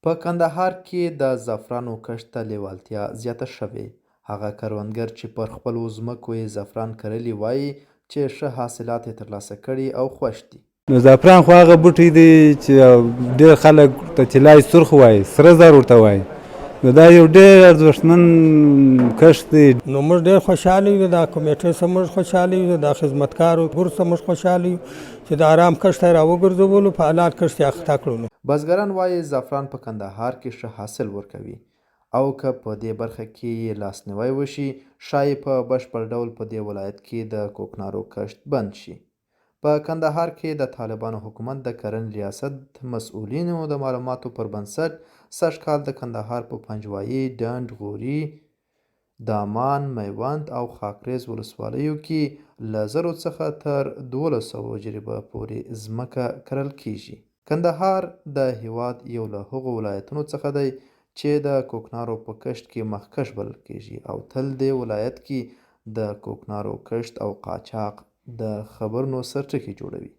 په کندهار کې د زعفرانو کښت ته لیوالتیا زیاته شوې. هغه کروندګر چې پر خپلو ځمکو یې زعفران کرلي وایي چې ښه حاصلات یې ترلاسه کړي او خوښ دي. نو زعفران خو هغه بوټی دی چې ډېر خلک ته طلای سرخ وایي، سره زر ورته وایي. نو دا یو ډېر ارزښتمن کښت دی. نو موږ ډېر خوشحاله یو، دا کمیټې سره موږ خوشحاله یو، دا خدمتکارو ګروپ سره موږ خوشحاله یو چې د آرام کښت یې راوګرځولو، په حلال کښت یې اخته کړلو. بزګران وایي زعفران په کندهار کې ښه حاصل ورکوي او که په دې برخه کې یې لاسنیوی وشي ښایي په بشپړ ډول په دې ولایت کې د کوکنارو کښت بند شي. په کندهار کې د طالبانو حکومت د کرنې ریاست مسؤلینو د معلوماتو پر بنسټ سږکال د کندهار په پنجوایي، ډنډ، غوري، دامان، میوند او خاکریز ولسوالیو کې له 1000 څخه تر 1200 جریبه پورې ځمکه کرل کیږي. کندهار د هیواد یو له هغو ولایتونو څخه دی چې د کوکنارو په کښت کې مخکښ بلل کیږي او تل دې ولایت کې د کوکنارو کښت او قاچاق د خبرونو سرټکي جوړوي.